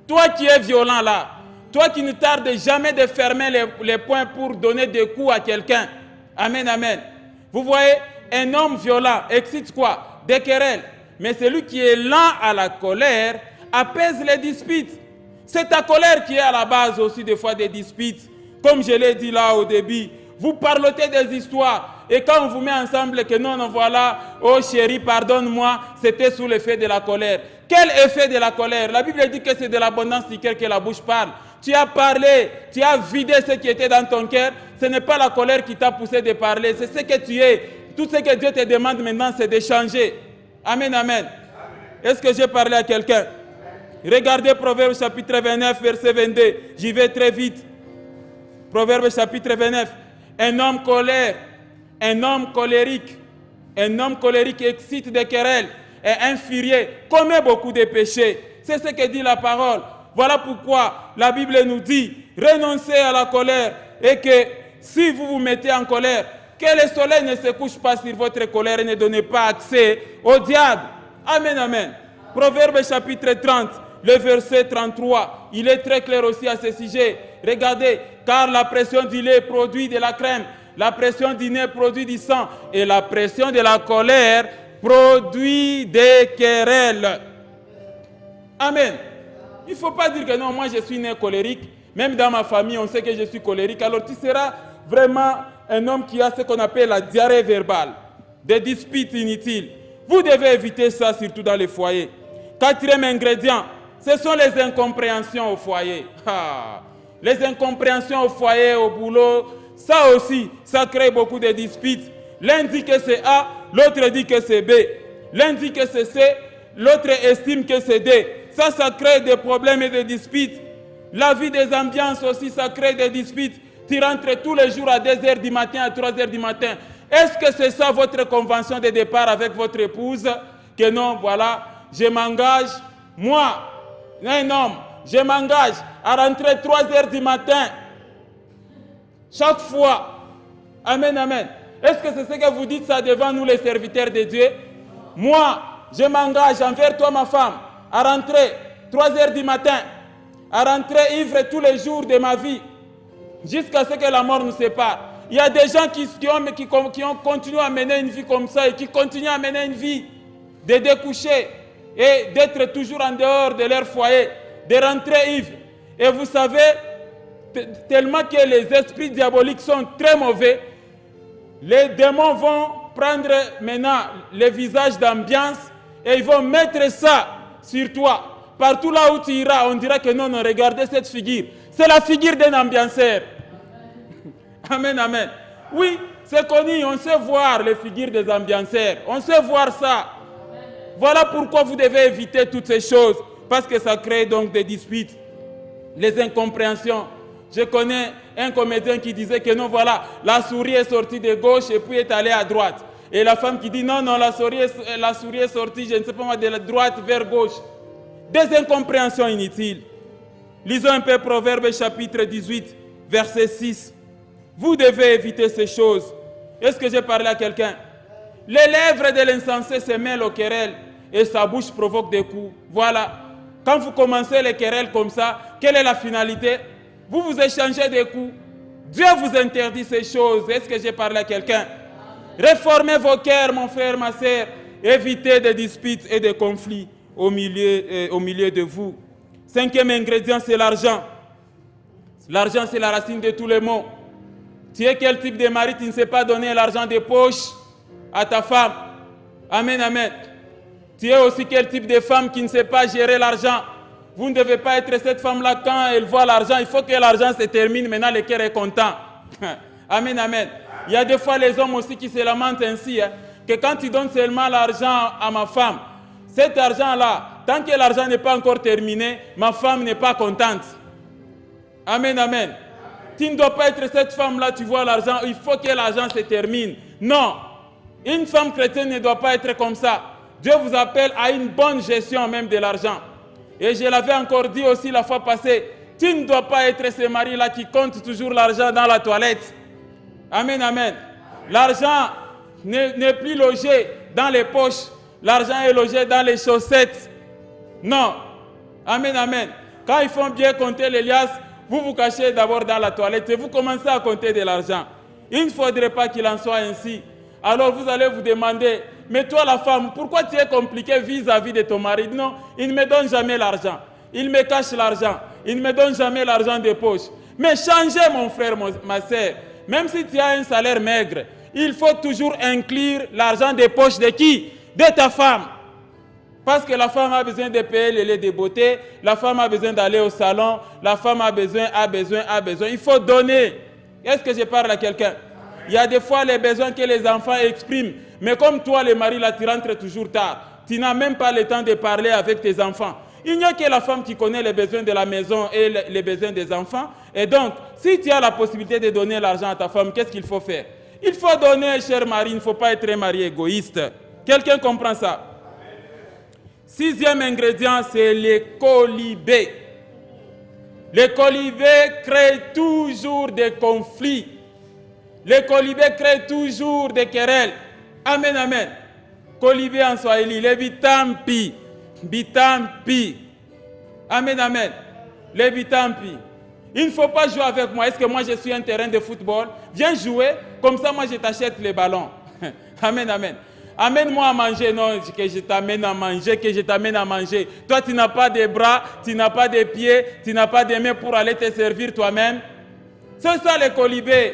toi qui es violent là, toi qui ne tardes jamais de fermer les poings pour donner des coups à quelqu'un. Amen, amen. Vous voyez, un homme violent excite quoi? Des querelles. Mais celui qui est lent à la colère apaise les disputes. C'est ta colère qui est à la base aussi des fois des disputes. Comme je l'ai dit là au début, vous parlotez des histoires. Et quand on vous met ensemble que non, voilà, oh chérie, pardonne-moi, c'était sous l'effet de la colère. Quel effet de la colère? La Bible dit que c'est de l'abondance du cœur que la bouche parle. Tu as parlé, tu as vidé ce qui était dans ton cœur. Ce n'est pas la colère qui t'a poussé de parler, c'est ce que tu es. Tout ce que Dieu te demande maintenant, c'est de changer. Amen, amen. Est-ce que j'ai parlé à quelqu'un? Regardez Proverbes chapitre 29, verset 22. J'y vais très vite. Proverbes chapitre 29. Un homme colérique excite des querelles et un furieux commet beaucoup de péchés. C'est ce que dit la parole. Voilà pourquoi la Bible nous dit, renoncez à la colère et que si vous vous mettez en colère, que le soleil ne se couche pas sur votre colère et ne donnez pas accès au diable. Amen, amen. Proverbes chapitre 30, le verset 33, il est très clair aussi à ce sujet. Regardez, car la pression du lait produit de la crème, la pression du nez produit du sang, et la pression de la colère produit des querelles. Amen. Il ne faut pas dire que non, moi je suis né colérique. Même dans ma famille, on sait que je suis colérique. Alors tu seras vraiment un homme qui a ce qu'on appelle la diarrhée verbale, des disputes inutiles. Vous devez éviter ça, surtout dans les foyers. Quatrième ingrédient, ce sont les incompréhensions au foyer. Les incompréhensions au foyer, au boulot, ça aussi, ça crée beaucoup de disputes. L'un dit que c'est A, l'autre dit que c'est B. L'un dit que c'est C, l'autre estime que c'est D. Ça crée des problèmes et des disputes. La vie des ambiances aussi, ça crée des disputes. Tu rentres tous les jours à 2h du matin, à 3h du matin. Est-ce que c'est ça votre convention de départ avec votre épouse? Que non, voilà, je m'engage, moi, un homme, je m'engage à rentrer 3h du matin. Chaque fois. Amen, amen. Est-ce que c'est ce que vous dites ça devant nous les serviteurs de Dieu? Moi, je m'engage envers toi ma femme à rentrer 3 heures du matin, à rentrer ivre tous les jours de ma vie, jusqu'à ce que la mort nous sépare. Il y a des gens qui ont continué à mener une vie comme ça et qui continuent à mener une vie de découcher et d'être toujours en dehors de leur foyer, de rentrer ivre. Et vous savez, tellement que les esprits diaboliques sont très mauvais, les démons vont prendre maintenant le visage d'ambiance et ils vont mettre ça sur toi. Partout là où tu iras, on dira que non, regardez cette figure. C'est la figure d'un ambianceur. Amen, amen. Oui, c'est connu, on sait voir les figures des ambianceurs. On sait voir ça. Voilà pourquoi vous devez éviter toutes ces choses. Parce que ça crée donc des disputes, les incompréhensions. Je connais un comédien qui disait que non, voilà, la souris est sortie de gauche et puis est allée à droite. Et la femme qui dit non, la souris est sortie, je ne sais pas moi, de la droite vers gauche. Des incompréhensions inutiles. Lisons un peu Proverbes chapitre 18, verset 6. Vous devez éviter ces choses. Est-ce que j'ai parlé à quelqu'un? Les lèvres de l'insensé se mêlent aux querelles et sa bouche provoque des coups. Voilà. Quand vous commencez les querelles comme ça, quelle est la finalité? Vous vous échangez des coups. Dieu vous interdit ces choses. Est-ce que j'ai parlé à quelqu'un? Réformez vos cœurs, mon frère, ma soeur. Évitez des disputes et des conflits au milieu de vous. 5e ingrédient, c'est l'argent. L'argent, c'est la racine de tous les maux. Tu es quel type de mari? Tu ne sais pas donner l'argent de poche à ta femme. Amen, amen. Tu es aussi quel type de femme qui ne sait pas gérer l'argent? Vous ne devez pas être cette femme-là quand elle voit l'argent. Il faut que l'argent se termine. Maintenant, le cœur est content. Amen, amen. Il y a des fois les hommes aussi qui se lamentent ainsi, que quand tu donnes seulement l'argent à ma femme, cet argent-là, tant que l'argent n'est pas encore terminé, ma femme n'est pas contente. Amen, amen. Tu ne dois pas être cette femme-là, tu vois l'argent, il faut que l'argent se termine. Non. Une femme chrétienne ne doit pas être comme ça. Dieu vous appelle à une bonne gestion même de l'argent. Et je l'avais encore dit aussi la fois passée, tu ne dois pas être ce mari-là qui compte toujours l'argent dans la toilette. Amen, amen. L'argent n'est plus logé dans les poches. L'argent est logé dans les chaussettes. Non. Amen, amen. Quand ils font bien compter les liasses, vous vous cachez d'abord dans la toilette et vous commencez à compter de l'argent. Il ne faudrait pas qu'il en soit ainsi. Alors vous allez vous demander, mais toi la femme, pourquoi tu es compliqué vis-à-vis de ton mari? Non, il ne me donne jamais l'argent. Il me cache l'argent. Il ne me donne jamais l'argent de poche. Mais changez mon frère, ma soeur. Même si tu as un salaire maigre, il faut toujours inclure l'argent de poche de qui? De ta femme. Parce que la femme a besoin de payer le lait de beauté, la femme a besoin d'aller au salon, la femme a besoin. Il faut donner. Est-ce que je parle à quelqu'un? Il y a des fois les besoins que les enfants expriment. Mais comme toi, le mari, là, tu rentres toujours tard. Tu n'as même pas le temps de parler avec tes enfants. Il n'y a que la femme qui connaît les besoins de la maison et les besoins des enfants. Et donc, si tu as la possibilité de donner l'argent à ta femme, qu'est-ce qu'il faut faire? Il faut donner, cher mari, il ne faut pas être un mari égoïste. Quelqu'un comprend ça? 6e ingrédient, c'est les colibés. Les colibés créent toujours des conflits. Les colibés créent toujours des querelles. Amen, amen. Colibé en swahili, les bitampi. Bitampi. Amen, amen. Les bitampi. Il ne faut pas jouer avec moi. Est-ce que moi je suis un terrain de football? Viens jouer, comme ça moi je t'achète les ballons. Amen, amen. Amène-moi à manger, non, que je t'amène à manger, Toi, tu n'as pas de bras, tu n'as pas de pieds, tu n'as pas de mains pour aller te servir toi-même. C'est ça les colibés.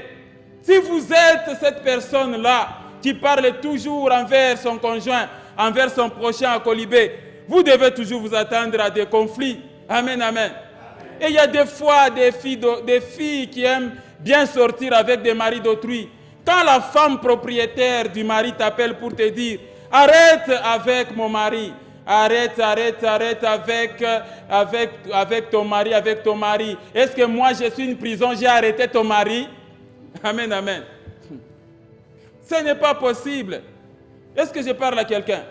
Si vous êtes cette personne-là qui parle toujours envers son conjoint, envers son prochain à colibé, vous devez toujours vous attendre à des conflits. Amen, amen. Et il y a des fois des filles qui aiment bien sortir avec des maris d'autrui. Quand la femme propriétaire du mari t'appelle pour te dire « Arrête avec mon mari, arrête avec ton mari. Est-ce que moi je suis une prison, j'ai arrêté ton mari ?» Amen, amen. Ce n'est pas possible. Est-ce que je parle à quelqu'un?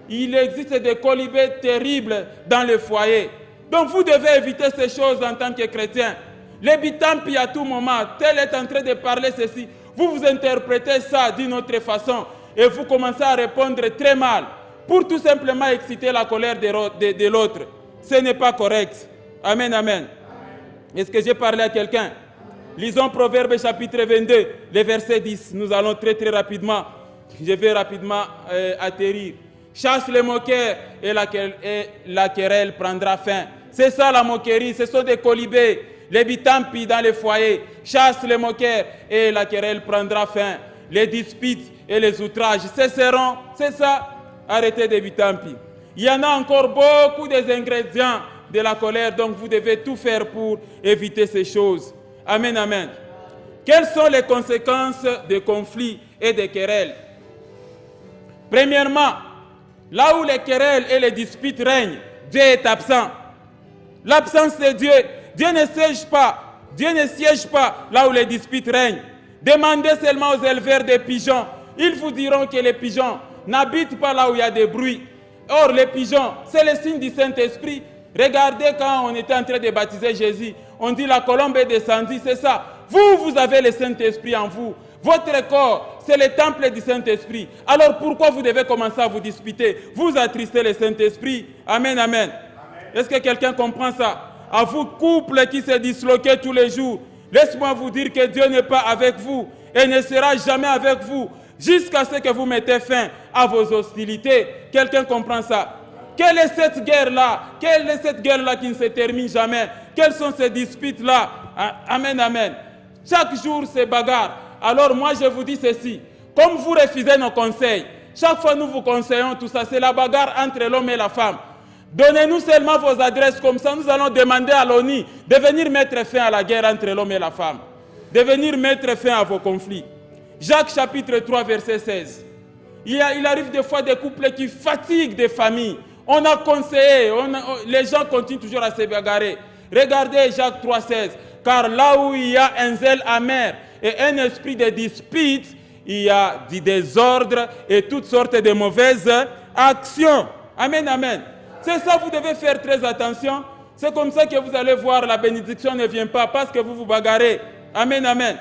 Il existe des colibés terribles dans le foyer. Donc vous devez éviter ces choses en tant que chrétien. Les bitampi à tout moment, tel est en train de parler ceci. Vous interprétez ça d'une autre façon et vous commencez à répondre très mal pour tout simplement exciter la colère de l'autre. Ce n'est pas correct. Amen, amen. Est-ce que j'ai parlé à quelqu'un? Lisons Proverbes chapitre 22, le verset 10. Nous allons très rapidement. Je vais rapidement atterrir. Chasse les moqueurs et la querelle prendra fin. C'est ça la moquerie, ce sont des colibés. Les bitampi dans les foyers, chasse les moqueurs et la querelle prendra fin. Les disputes et les outrages cesseront, c'est ça, arrêtez des bitampi. Il y en a encore beaucoup des ingrédients de la colère, donc vous devez tout faire pour éviter ces choses. Amen, amen. Quelles sont les conséquences des conflits et des querelles? Premièrement, là où les querelles et les disputes règnent, Dieu est absent. L'absence de Dieu, Dieu ne siège pas là où les disputes règnent. Demandez seulement aux éleveurs des pigeons. Ils vous diront que les pigeons n'habitent pas là où il y a des bruits. Or, les pigeons, c'est le signe du Saint-Esprit. Regardez quand on était en train de baptiser Jésus, on dit la colombe est descendue, c'est ça. Vous avez le Saint-Esprit en vous. Votre corps, c'est le temple du Saint-Esprit. Alors pourquoi vous devez commencer à vous disputer? Vous attristez le Saint-Esprit. Amen, amen. Est-ce que quelqu'un comprend ça? À vous, couple qui se disloquez tous les jours, laisse-moi vous dire que Dieu n'est pas avec vous et ne sera jamais avec vous jusqu'à ce que vous mettez fin à vos hostilités. Quelqu'un comprend ça? Quelle est cette guerre-là? Quelle est cette guerre-là qui ne se termine jamais? Quelles sont ces disputes-là? Amen, amen. Chaque jour, c'est bagarre. Alors moi, je vous dis ceci. Comme vous refusez nos conseils, chaque fois nous vous conseillons tout ça, c'est la bagarre entre l'homme et la femme. Donnez-nous seulement vos adresses, comme ça nous allons demander à l'ONU de venir mettre fin à la guerre entre l'homme et la femme. De venir mettre fin à vos conflits. Jacques chapitre 3, verset 16. Il arrive des fois des couples qui fatiguent des familles. On a conseillé, les gens continuent toujours à se bagarrer. Regardez Jacques 3, 16. Car là où il y a un zèle amer et un esprit de dispute, il y a du désordre et toutes sortes de mauvaises actions. Amen, amen. C'est ça, vous devez faire très attention. C'est comme ça que vous allez voir, la bénédiction ne vient pas parce que vous vous bagarrez. Amen, amen.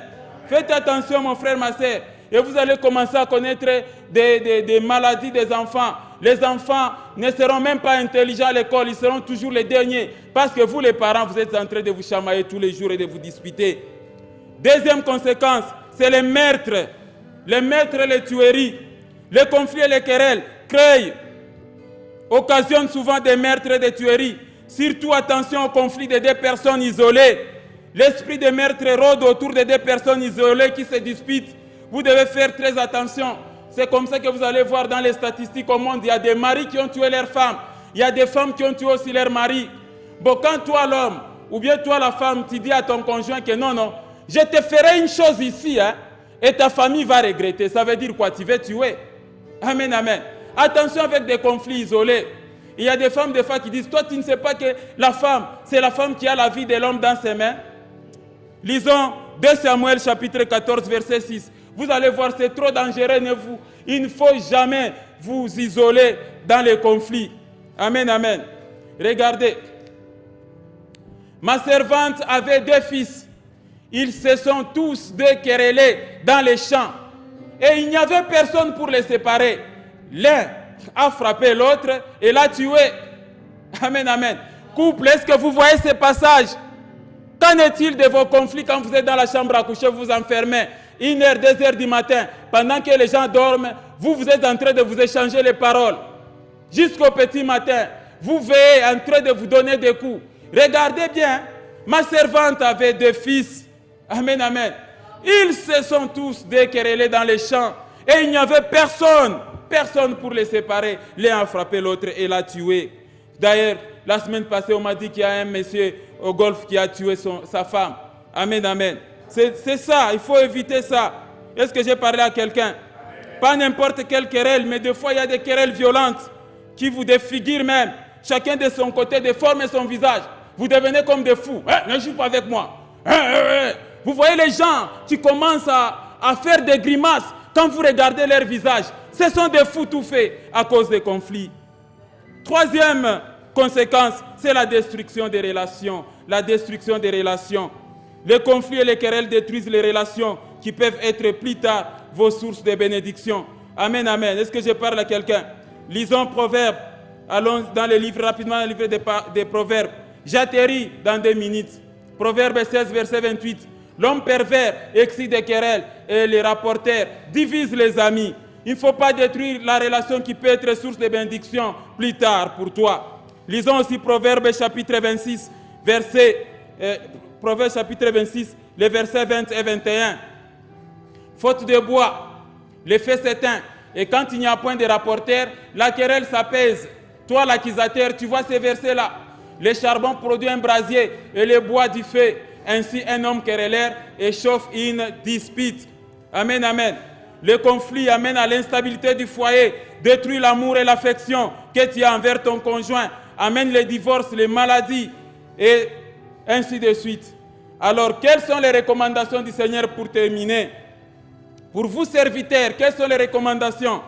Faites attention, mon frère, ma soeur. Et vous allez commencer à connaître des maladies des enfants. Les enfants ne seront même pas intelligents à l'école, ils seront toujours les derniers. Parce que vous, les parents, vous êtes en train de vous chamailler tous les jours et de vous disputer. Deuxième conséquence, c'est les meurtres. Les meurtres et les tueries. Les conflits et les querelles créent, occasionnent souvent des meurtres et des tueries. Surtout attention aux conflits de deux personnes isolées. L'esprit de meurtre rôde autour de deux personnes isolées qui se disputent. Vous devez faire très attention. C'est comme ça que vous allez voir dans les statistiques au monde, il y a des maris qui ont tué leurs femmes. Il y a des femmes qui ont tué aussi leurs maris. Bon, quand toi l'homme, ou bien toi la femme, tu dis à ton conjoint que non, je te ferai une chose ici, hein, et ta famille va regretter. Ça veut dire quoi? Tu vas tuer. Amen, amen. Attention avec des conflits isolés. Il y a des femmes des fois qui disent, toi tu ne sais pas que la femme, c'est la femme qui a la vie de l'homme dans ses mains. Lisons 2 Samuel chapitre 14 verset 6. Vous allez voir, c'est trop dangereux. Il ne faut jamais vous isoler dans les conflits. Amen, amen. Regardez. Ma servante avait 2 fils. Ils se sont tous querellés dans les champs. Et il n'y avait personne pour les séparer. L'un a frappé l'autre et l'a tué. Amen, amen. Couple, est-ce que vous voyez ces passages? Qu'en est-il de vos conflits quand vous êtes dans la chambre à coucher, vous vous enfermez 1h, 2h du matin, pendant que les gens dorment, vous êtes en train de vous échanger les paroles. Jusqu'au petit matin, vous veillez en train de vous donner des coups. Regardez bien, ma servante avait 2 fils. Amen, amen. Ils se sont tous querellés dans les champs et il n'y avait personne pour les séparer. L'un a frappé l'autre et l'a tué. D'ailleurs, la semaine passée, on m'a dit qu'il y a un monsieur au golf qui a tué sa femme. Amen, amen. C'est ça, il faut éviter ça. Est-ce que j'ai parlé à quelqu'un? Pas n'importe quelle querelle, mais des fois il y a des querelles violentes qui vous défigurent même. Chacun de son côté déforme son visage. Vous devenez comme des fous. Ne joue pas avec moi. Vous voyez les gens qui commencent à faire des grimaces quand vous regardez leur visage. Ce sont des fous tout faits à cause des conflits. Troisième conséquence, c'est la destruction des relations. La destruction des relations. Les conflits et les querelles détruisent les relations qui peuvent être plus tard vos sources de bénédiction. Amen, amen. Est-ce que je parle à quelqu'un? Lisons Proverbes. Allons dans le livre rapidement, le livre des Proverbes. J'atterris dans 2 minutes. Proverbe 16, verset 28. L'homme pervers excite des querelles et les rapporteurs divisent les amis. Il ne faut pas détruire la relation qui peut être source de bénédiction plus tard pour toi. Lisons aussi Proverbe chapitre 26, Proverbe chapitre 26, les versets 20 et 21. Faute de bois, le feu s'éteint. Et quand il n'y a point de rapporteur, la querelle s'apaise. Toi, l'accusateur, tu vois ces versets-là. Le charbon produit un brasier et le bois du feu. Ainsi, un homme querelleur échauffe une dispute. Amen, amen. Le conflit amène à l'instabilité du foyer, détruit l'amour et l'affection que tu as envers ton conjoint, amène les divorces, les maladies et ainsi de suite. Alors, quelles sont les recommandations du Seigneur pour terminer? Pour vous serviteurs, quelles sont les recommandations?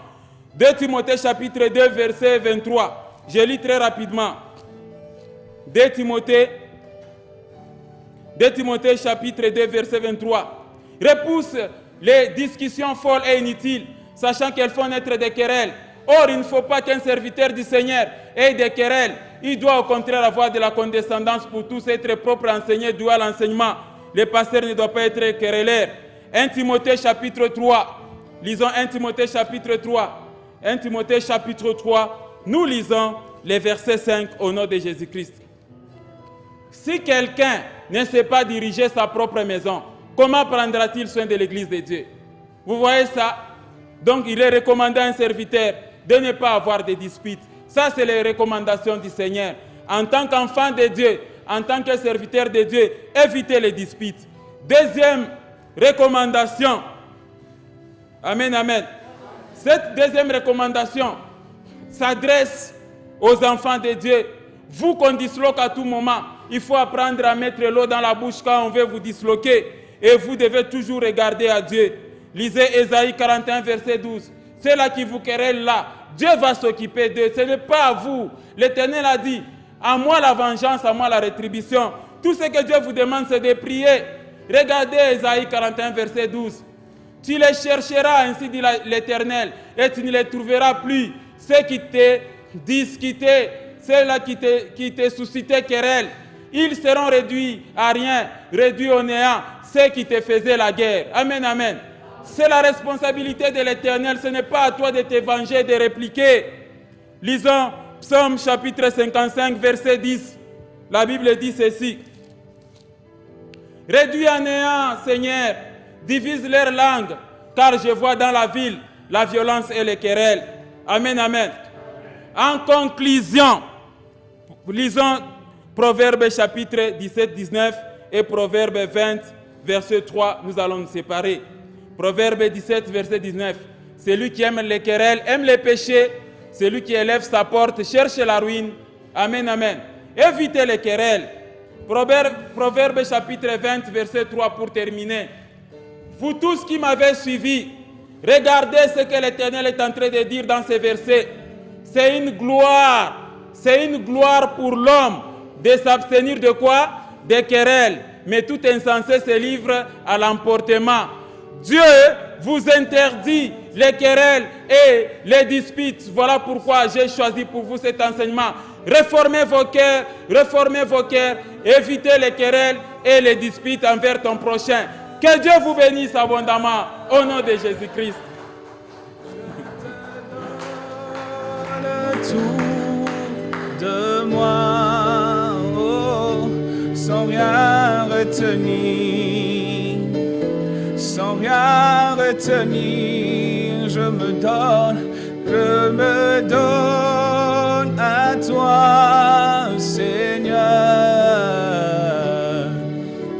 2 Timothée chapitre 2 verset 23. Je lis très rapidement. 2 Timothée chapitre 2 verset 23. Repousse les discussions folles et inutiles, sachant qu'elles font naître des querelles. Or, il ne faut pas qu'un serviteur du Seigneur ait des querelles. Il doit au contraire avoir de la condescendance pour tous, être propre à enseigner, doué à l'enseignement. Le pasteur ne doit pas être querelleur. 1 Timothée chapitre 3. Lisons 1 Timothée chapitre 3. 1 Timothée chapitre 3. Nous lisons les versets 5 au nom de Jésus-Christ. Si quelqu'un ne sait pas diriger sa propre maison, comment prendra-t-il soin de l'église de Dieu? Vous voyez ça? Donc il est recommandé à un serviteur de ne pas avoir de disputes. Ça, c'est les recommandations du Seigneur. En tant qu'enfant de Dieu, en tant que serviteur de Dieu, évitez les disputes. Deuxième recommandation. Amen, amen. Cette deuxième recommandation s'adresse aux enfants de Dieu. Vous qu'on disloque à tout moment, il faut apprendre à mettre l'eau dans la bouche quand on veut vous disloquer. Et vous devez toujours regarder à Dieu. Lisez Ésaïe 41, verset 12. C'est là qui vous querelle là. Dieu va s'occuper d'eux. Ce n'est pas à vous. L'Éternel a dit, à moi la vengeance, à moi la rétribution. Tout ce que Dieu vous demande, c'est de prier. Regardez Ésaïe 41, verset 12. Tu les chercheras, ainsi dit l'Éternel, et tu ne les trouveras plus. Ceux qui te discutaient, ceux-là qui te suscitaient querelle, ils seront réduits à rien, réduits au néant, ceux qui te faisaient la guerre. Amen, amen. C'est la responsabilité de l'Éternel, ce n'est pas à toi de te venger, de répliquer. Lisons Psaume chapitre 55, verset 10. La Bible dit ceci. Réduis à néant, Seigneur, divise leur langue, car je vois dans la ville la violence et les querelles. Amen, amen. En conclusion, lisons Proverbe chapitre 17, 19 et Proverbe 20, verset 3. Nous allons nous séparer. Proverbe 17, verset 19. Celui qui aime les querelles aime les péchés. Celui qui élève sa porte cherche la ruine. Amen, amen. Évitez les querelles. Proverbe chapitre 20, verset 3 pour terminer. Vous tous qui m'avez suivi, regardez ce que l'Éternel est en train de dire dans ces versets. C'est une gloire pour l'homme de s'abstenir de quoi? Des querelles. Mais tout insensé se livre à l'emportement. Dieu vous interdit les querelles et les disputes. Voilà pourquoi j'ai choisi pour vous cet enseignement. Réformez vos cœurs, évitez les querelles et les disputes envers ton prochain. Que Dieu vous bénisse abondamment au nom de Jésus-Christ. De moi, oh, sans rien retenir, je me donne à toi, Seigneur,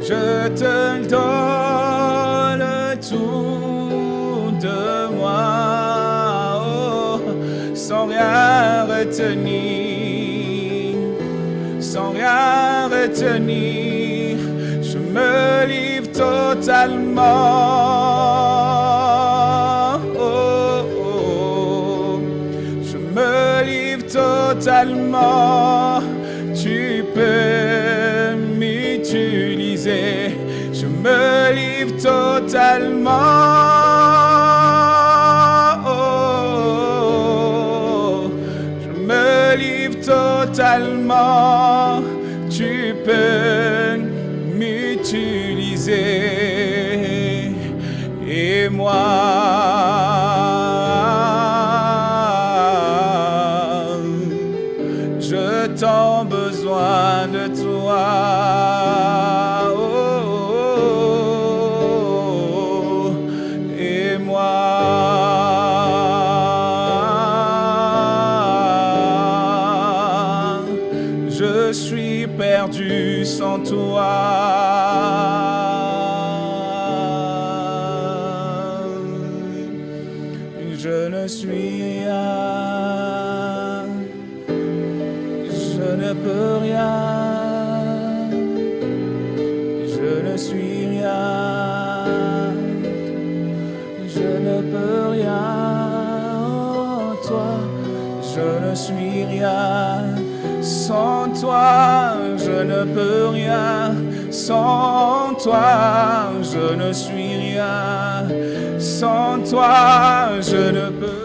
je te donne tout de moi, oh, sans rien retenir, je me livre totalement, oh, oh, je me livre totalement, tu peux m'utiliser, me livre totalement. Je me livre totalement. Tu peux m'utiliser. Et moi, je t'en besoin de toi. Et moi, je suis perdu sans toi. Je ne suis rien, je ne peux rien, je ne suis rien, je ne peux rien. Oh, toi, je ne suis rien. Sans toi, je ne peux rien. Sans toi, je ne suis rien. Sans toi, je ne peux